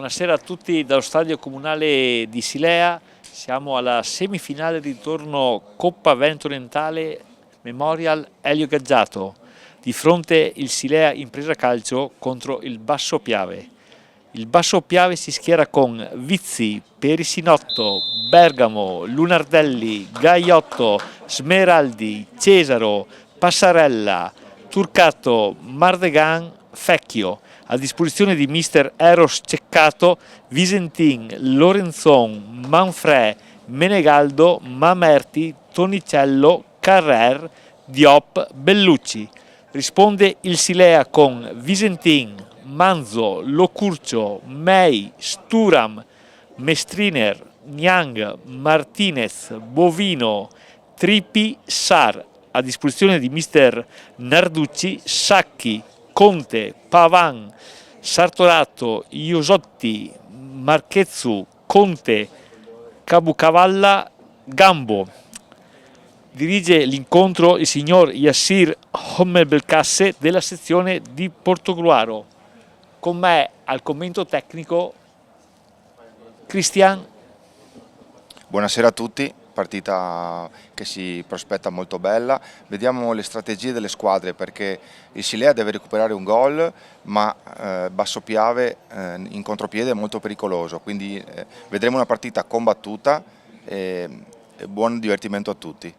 Buonasera a tutti dallo Stadio Comunale di Silea. Siamo alla semifinale di ritorno Coppa Veneto Orientale Memorial Elio Gaggiato. Di fronte il Silea Impresa Calcio contro il Basso Piave. Il Basso Piave si schiera con Vizzi, Perisinotto, Bergamo, Lunardelli, Gaiotto, Smeraldi, Cesaro, Passarella, Turcato, Mardegan, Fecchio. A disposizione di mister Eros Ceccato, Visentin, Lorenzon, Manfrè, Menegaldo, Mamerti, Tonicello, Carrer, Diop, Bellucci. Risponde il Silea con Visentin, Manzo, Locurcio, Mei, Sturam, Mestriner, Niang, Martinez, Bovino, Trippi, Sar. A disposizione di mister Narducci, Sacchi, Conte, Pavan, Sartorato, Iosotti, Marchezzu, Conte, Cabucavalla, Gambo. Dirige l'incontro il signor Yassir Hommelbelkasse della sezione di Portogruaro. Con me al commento tecnico Cristian. Buonasera a tutti, partita che si prospetta molto bella. Vediamo le strategie delle squadre, perché il Silea deve recuperare un gol, ma Basso Piave in contropiede è molto pericoloso, quindi vedremo una partita combattuta e buon divertimento a tutti.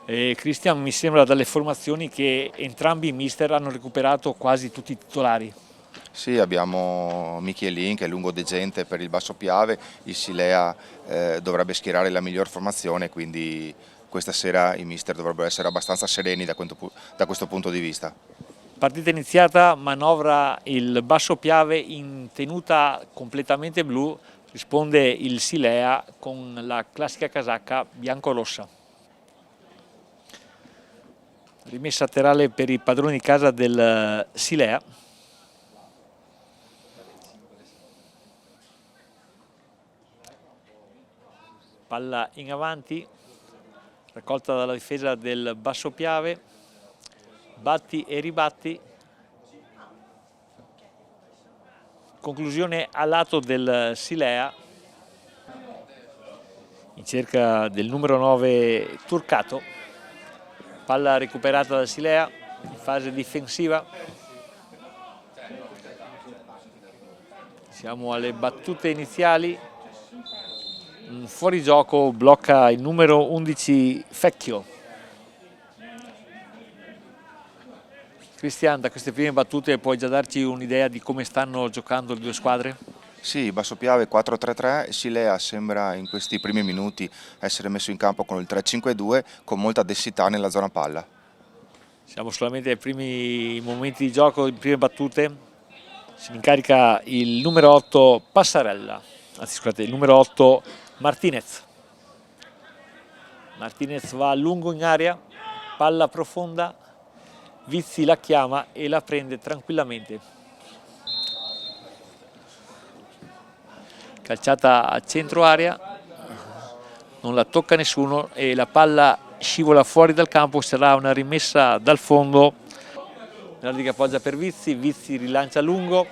Cristian, mi sembra dalle formazioni che entrambi i mister hanno recuperato quasi tutti i titolari. Sì, abbiamo Michelin che è lungodegente per il Basso Piave, il Silea dovrebbe schierare la miglior formazione, quindi questa sera i mister dovrebbero essere abbastanza sereni da questo punto di vista. Partita iniziata, manovra il Basso Piave in tenuta completamente blu, risponde il Silea con la classica casacca bianco-rossa. Rimessa laterale per i padroni di casa del Silea. Palla in avanti, raccolta dalla difesa del Basso Piave, batti e ribatti. Conclusione a lato del Silea, in cerca del numero 9 Turcato. Palla recuperata dal Silea in fase difensiva. Siamo alle battute iniziali. Un fuorigioco blocca il numero 11 Fecchio. Cristian, da queste prime battute puoi già darci un'idea di come stanno giocando le due squadre? Sì, Basso Piave 4-3-3, Silea sembra in questi primi minuti essere messo in campo con il 3-5-2 con molta densità nella zona palla. Siamo solamente ai primi momenti di gioco, le prime battute. Se ne incarica il numero 8 Passarella, anzi scusate, il numero 8 Martinez. Martinez va a lungo in area, palla profonda, Vizzi la chiama e la prende tranquillamente. Calciata a centro area, non la tocca nessuno e la palla scivola fuori dal campo, sarà una rimessa dal fondo. Nardi che appoggia per Vizzi, Vizzi rilancia a lungo.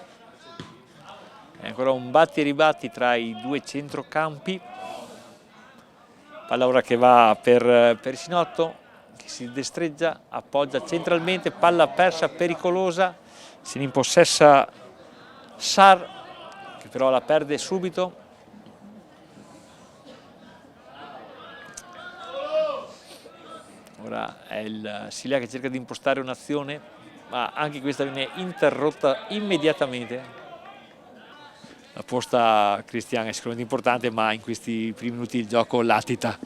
È ancora un batti e ribatti tra i due centrocampi. Palla ora che va per Perisinotto, che si destreggia, appoggia centralmente, palla persa pericolosa, se ne impossessa Sar, che però la perde subito. Ora è il Silea che cerca di impostare un'azione, ma anche questa viene interrotta immediatamente. La posta Cristian è sicuramente importante, ma in questi primi minuti il gioco latita.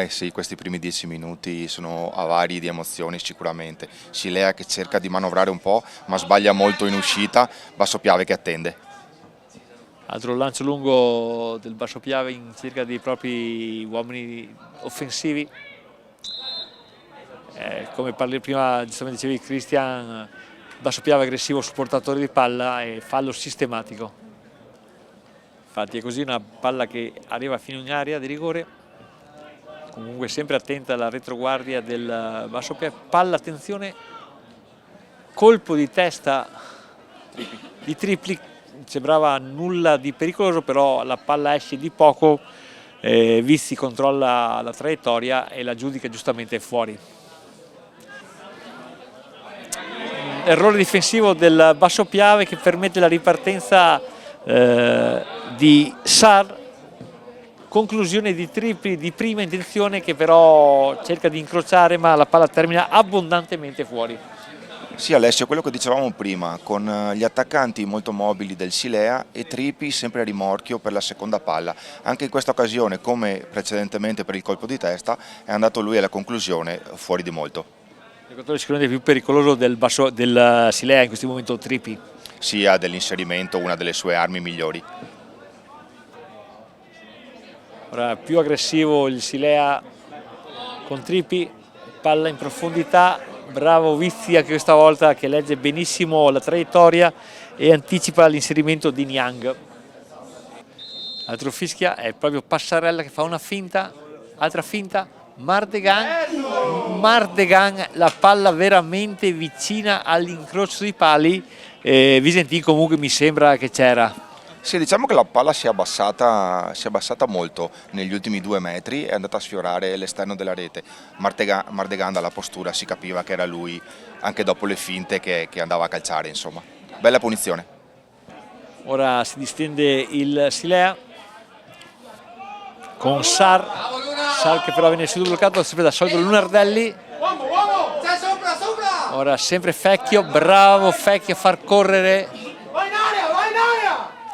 Sì, questi primi 10 minuti sono avari di emozioni sicuramente. Silea che cerca di manovrare un po', ma sbaglia molto in uscita, Basso Piave che attende. Altro lancio lungo del Basso Piave in cerca dei propri uomini offensivi. Come parli prima, giustamente dicevi Cristian, Basso Piave aggressivo sul portatore di palla e fallo sistematico. Infatti è così, una palla che arriva fino in area di rigore, comunque sempre attenta alla retroguardia del Basso Piave. Palla, attenzione, colpo di testa di Trippi, sembrava nulla di pericoloso, però la palla esce di poco, Vizzi controlla la traiettoria e la giudica giustamente fuori. Errore difensivo del Basso Piave che permette la ripartenza di Sar, conclusione di tripli di prima intenzione che però cerca di incrociare, ma la palla termina abbondantemente fuori. Sì Alessio, quello che dicevamo prima, con gli attaccanti molto mobili del Silea e Tripi sempre a rimorchio per la seconda palla. Anche in questa occasione, come precedentemente per il colpo di testa, è andato lui alla conclusione fuori di molto. Il giocatore sicuramente più pericoloso del Silea in questo momento, Tripi. Sì, ha dell'inserimento una delle sue armi migliori. Ora più aggressivo il Silea con Tripi, palla in profondità. Bravo Vizzi anche questa volta, che legge benissimo la traiettoria e anticipa l'inserimento di Niang. Altro fischia, è proprio Passarella che fa una finta, altra finta, Mardegan, la palla veramente vicina all'incrocio dei pali, Visentin comunque mi sembra che c'era. Sì, diciamo che la palla si è abbassata molto negli ultimi 2 metri, è andata a sfiorare l'esterno della rete. Mardegan dalla postura si capiva che era lui, anche dopo le finte che andava a calciare, insomma. Bella punizione. Ora si distende il Silea con Sar che però viene subito bloccato sempre da solito Lunardelli. Ora sempre Fecchio, bravo Fecchio a far correre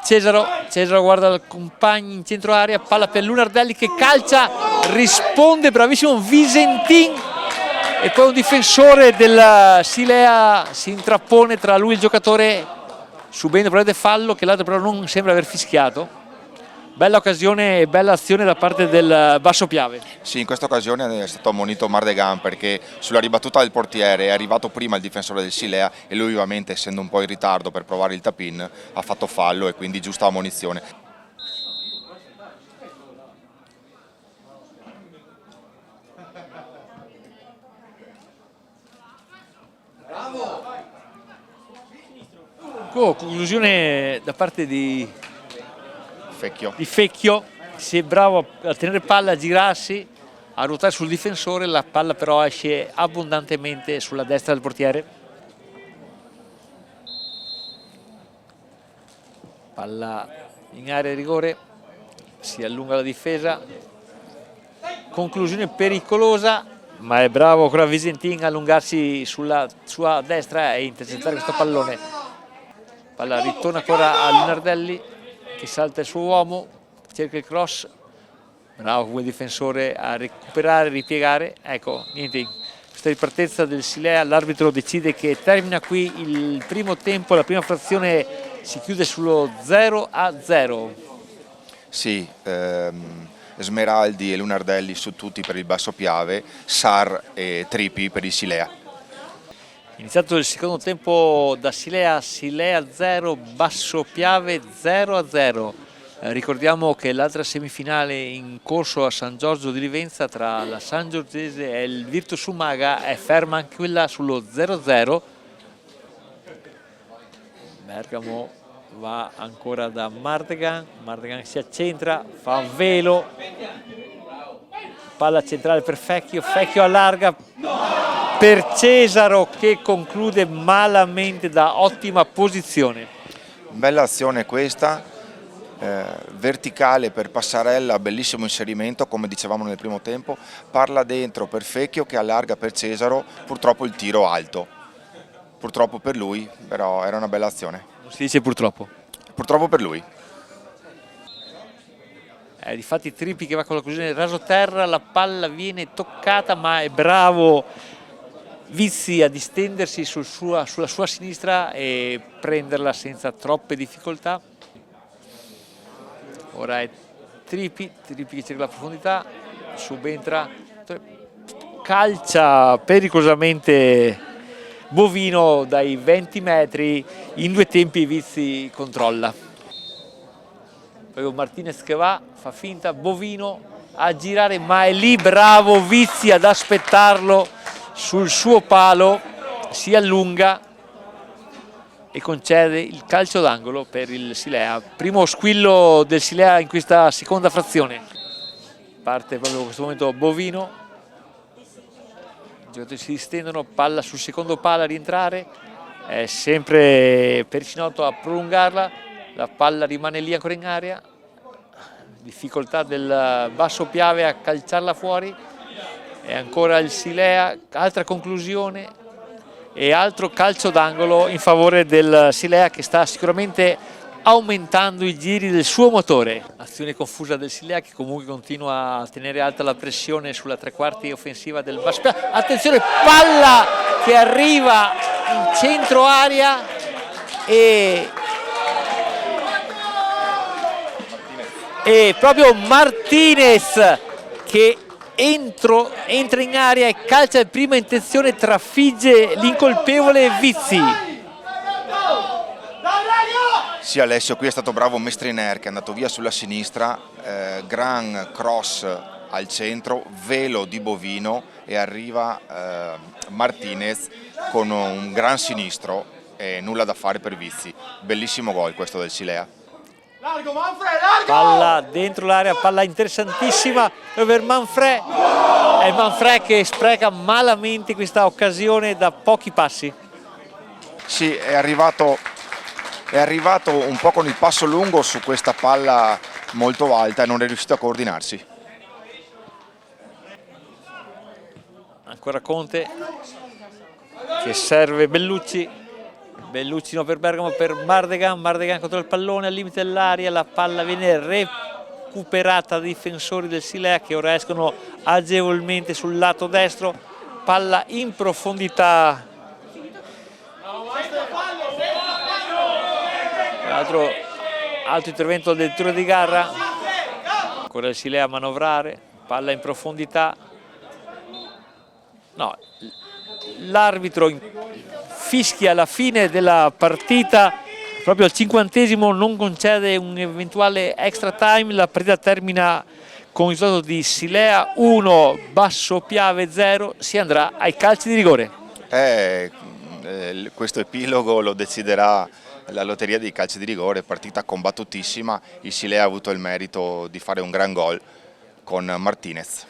Cesaro guarda il compagno in centro area, palla per Lunardelli che calcia, risponde bravissimo Visentin e poi un difensore del Silea si intrappone tra lui e il giocatore, subendo probabilmente fallo che l'altro però non sembra aver fischiato. Bella occasione e bella azione da parte del Basso Piave. Sì, in questa occasione è stato ammonito Mardegan perché sulla ribattuta del portiere è arrivato prima il difensore del Silea e lui ovviamente, essendo un po' in ritardo per provare il tap-in, ha fatto fallo e quindi giusta ammonizione. Conclusione da parte di Fecchio. si è bravo a tenere palla, a girarsi, a ruotare sul difensore, la palla però esce abbondantemente sulla destra del portiere. Palla in area di rigore, si allunga la difesa, conclusione pericolosa, ma è bravo ancora Visentin a allungarsi sulla sua destra e intercettare questo pallone. Palla ritorna ancora a Lunardelli che salta il suo uomo, cerca il cross, bravo quel difensore a recuperare, ripiegare. Ecco, niente, questa ripartenza del Silea, l'arbitro decide che termina qui il primo tempo, la prima frazione si chiude sullo 0-0. Sì, Smeraldi e Lunardelli su tutti per il Basso Piave, Sar e Tripi per il Silea. Iniziato il secondo tempo da Silea 0, Basso Piave 0-0. Ricordiamo che l'altra semifinale in corso a San Giorgio di Livenza tra la San Giorgese e il Virtus Umaga è ferma anche quella sullo 0-0. Bergamo va ancora da Mardegan si accentra, fa un velo, palla centrale per Fecchio allarga per Cesaro che conclude malamente da ottima posizione. Bella azione questa, verticale per Passarella, bellissimo inserimento come dicevamo nel primo tempo, parla dentro per Fecchio che allarga per Cesaro, purtroppo il tiro alto, purtroppo per lui, però era una bella azione. Non si dice purtroppo. Purtroppo per lui. Difatti Tripi che va con la conclusione raso terra, la palla viene toccata ma è bravo Vizzi a distendersi sulla sua sinistra e prenderla senza troppe difficoltà. Ora è Tripi che cerca la profondità, subentra, calcia pericolosamente Bovino dai 20 metri, in 2 tempi Vizzi controlla. Poi Martinez che fa finta, Bovino a girare ma è lì bravo Vizzi ad aspettarlo sul suo palo, si allunga e concede il calcio d'angolo per il Silea. Primo squillo del Silea in questa seconda frazione. Parte proprio in questo momento Bovino, i giocatori si distendono, palla sul secondo palo a rientrare, è sempre Pericinotto a prolungarla, la palla rimane lì ancora in area, difficoltà del Basso Piave a calciarla fuori, e ancora il Silea, altra conclusione e altro calcio d'angolo in favore del Silea, che sta sicuramente aumentando i giri del suo motore. Azione confusa del Silea, che comunque continua a tenere alta la pressione sulla tre quarti offensiva del Basso Piave. Attenzione, palla che arriva in centro area e proprio Martinez che entra in area e calcia in prima intenzione, trafigge l'incolpevole Vizzi. Sì, Alessio, qui è stato bravo Mestriner, che è andato via sulla sinistra, gran cross al centro, velo di Bovino e arriva Martinez con un gran sinistro e nulla da fare per Vizzi. Bellissimo gol questo del Silea. Largo Manfred, largo! Palla dentro l'area, palla interessantissima per Manfred. È Manfred che spreca malamente questa occasione da pochi passi. Sì, è arrivato un po' con il passo lungo su questa palla molto alta e non è riuscito a coordinarsi. Ancora Conte che serve Bellucci. Bellucci no per Bergamo, per Mardegan contro il pallone al limite dell'area, la palla viene recuperata dai difensori del Silea che ora escono agevolmente sul lato destro, palla in profondità. Altro intervento del tiro di Garra, ancora il Silea a manovrare, palla in profondità. No, l'arbitro fischia la fine della partita, proprio al 50esimo non concede un eventuale extra time, la partita termina con il risultato di Silea 1, Basso Piave 0, si andrà ai calci di rigore. Questo epilogo lo deciderà la lotteria dei calci di rigore, partita combattutissima, il Silea ha avuto il merito di fare un gran gol con Martinez.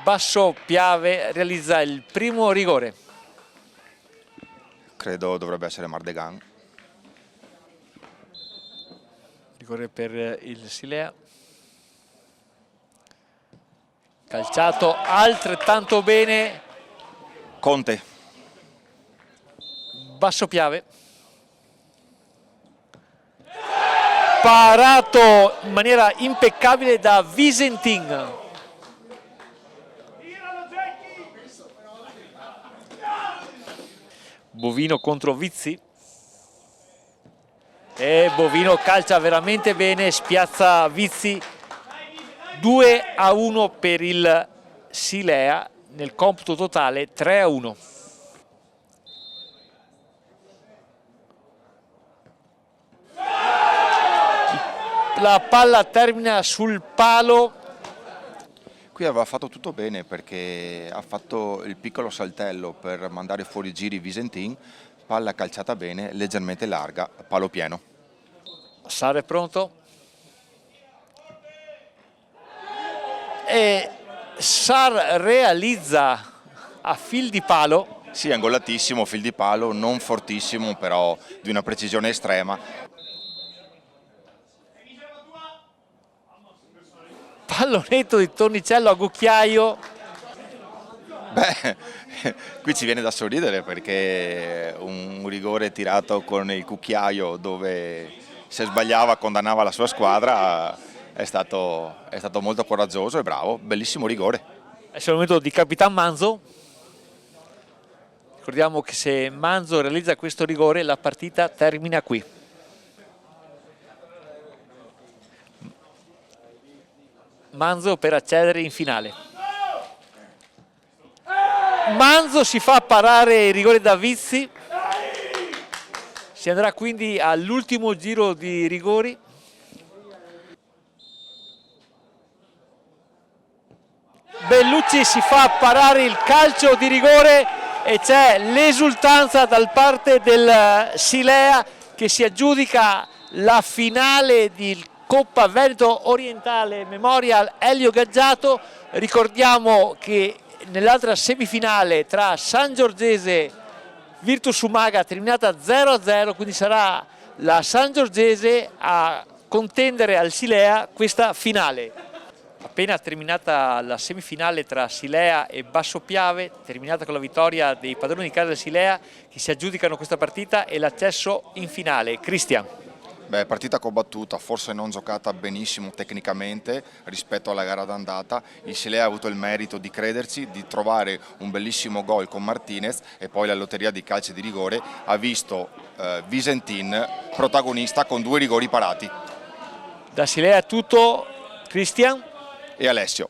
Basso Piave realizza il primo rigore. Credo dovrebbe essere Mardegan. Rigore per il Silea. Calciato altrettanto bene. Conte. Basso Piave. Parato in maniera impeccabile da Visentin. Bovino contro Vizzi e Bovino calcia veramente bene, spiazza Vizzi. 2-1 per il Silea, nel computo totale 3-1. La palla termina sul palo. Qui aveva fatto tutto bene perché ha fatto il piccolo saltello per mandare fuori giri Visentin, palla calciata bene, leggermente larga, palo pieno. Sarri è pronto e Sarri realizza a fil di palo. Sì, angolatissimo, fil di palo, non fortissimo, però di una precisione estrema. Pallonetto di Tornicello a Cucchiaio. Beh, qui ci viene da sorridere perché un rigore tirato con il cucchiaio dove se sbagliava condannava la sua squadra è stato molto coraggioso e bravo, bellissimo rigore. Adesso è il momento di Capitan Manzo. Ricordiamo che se Manzo realizza questo rigore la partita termina qui. Manzo per accedere in finale. Manzo si fa parare il rigore da Vizzi. Si andrà quindi all'ultimo giro di rigori. Bellucci si fa parare il calcio di rigore e c'è l'esultanza da parte del Silea che si aggiudica la finale di Coppa Veneto Orientale Memorial Elio Gaggiato. Ricordiamo che nell'altra semifinale tra Sangiorgese Virtus Umaga terminata 0-0, quindi sarà la Sangiorgese a contendere al Silea questa finale. Appena terminata la semifinale tra Silea e Basso Piave, terminata con la vittoria dei padroni di casa del Silea che si aggiudicano questa partita e l'accesso in finale. Cristian. Beh, partita combattuta, forse non giocata benissimo tecnicamente rispetto alla gara d'andata. Il Silea ha avuto il merito di crederci, di trovare un bellissimo gol con Martinez e poi la lotteria di calci di rigore ha visto Visentin protagonista con 2 rigori parati. Da Silea è tutto, Cristian E Alessio.